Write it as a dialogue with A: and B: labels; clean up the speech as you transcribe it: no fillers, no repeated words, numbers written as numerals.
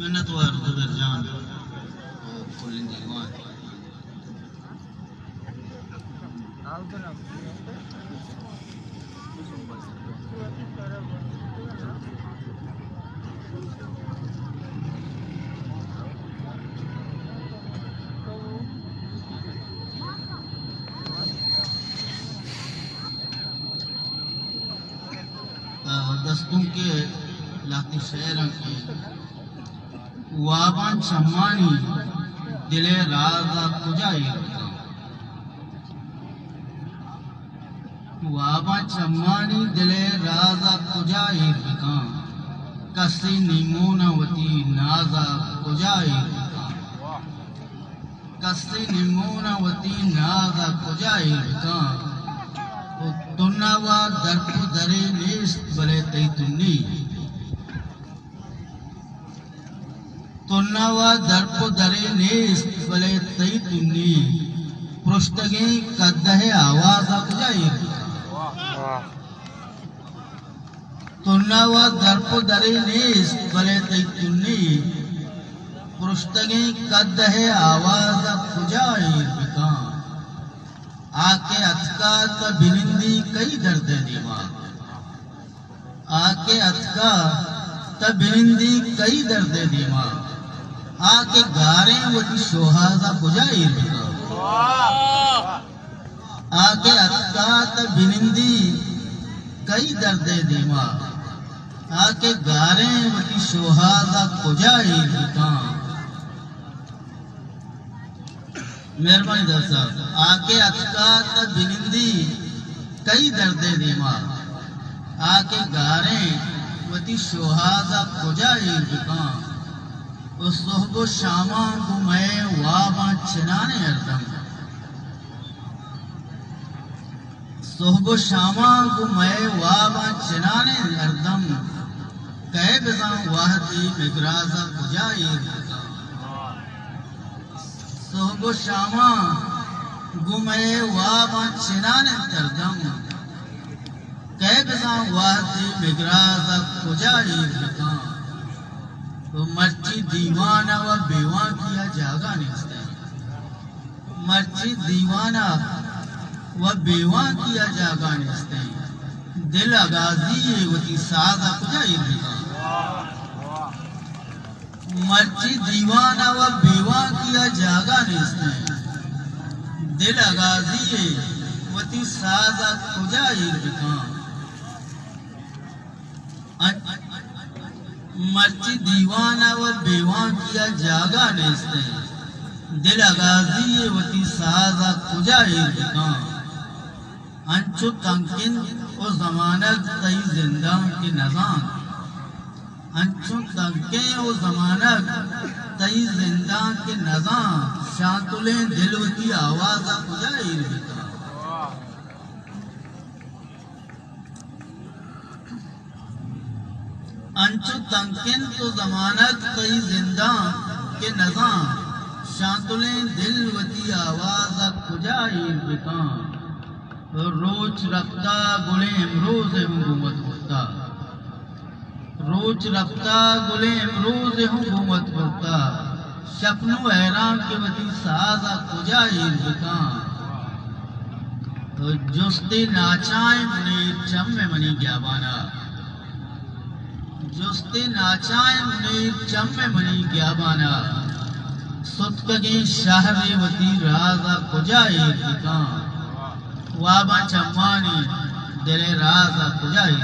A: minnet var Ömercan Kolin Diwan दस्तों के लाती शहर के वाबान सम्मानी दिले राजा कुजाई वाबान सम्मानी दिले राजा कुजाई बिका कसी निमोनावती नाजा कुजाई कसी निमोनावती नाजा कुजाई बिका तुन्नावा दर्प दरे नेस बले तई तुन्नी तुन्नावा दर्प दरे नेस बले तई तुन्नी पृष्ठगे कद्दहे आवाज अकुजाई तुन्नावा दर्प दरे नेस बले तई तुन्नी पृष्ठगे कद्दहे आवाज अकुजाई बिका आके अथका त बिनिंदी कई दर्द दिमाग आके अथका त बिनिंदी कई दर्द दिमाग आके गारे वती शोहाजा बुझाई आके अथका त बिनिंदी कई दर्द दिमाग आके गारे वती शोहाजा बुझाई मेहरबानी दर साहब आके अथका त बिनिंदी कई दर्दे दिमाग आके गारे वती शोहाजा खुजाई बिका उस सोहबो शामा गुमे वाबा चिनाने हरदम सोहबो शामा गुमे वाबा चिनाने हरदम कह बिजा वाहती मिगराजा खुजाई बिका सोहबो शामा गुमे वाबा चिनाने तरदम कह बिजा वाहती मिगराजा खुजाई बिका तो मर्ची दीवाना व बेवा किया जागा निस्ते मर्ची दीवाना व बेवा किया जागा निस्ते दिल आगाजी वती साजा खुजाई बिका मर्ची दीवाना व बेवा किया जागा निस्ते दिल आगाजी वती साजा खुजाई बिका मर्ची दीवाना व बेवा किया जागा निस्ते दिल आगाजी वती साजा खुजाई बिका अंचु तंकिन ओ जमानत तई जिंदा की नजान अंचु तंके ओ जमानत तई जिंदा के नजान शांतुले दिलवती आवाज खुजाई बिका अंचु तंकिन तो जमानत कई जिंदा के नजाम शांतुले दिलवती आवाज खुजाई बिका रोज रफ्ता गुले इमरोज हुकूमत मुफ्ता रोज रफ्ता गुले इमरोज हुकूमत मुफ्ता शपनु हैरान के वती साजा खुजाई बिका तो जुस्ते नाचाए मुने चम में मनी ग्याबाना जुस्ते नाचाए मुने चम में मनी ग्याबाना सुतकगे शाहरेवती राजा खुजाई बिका वाबा चम्मानी दिले राजा खुजाई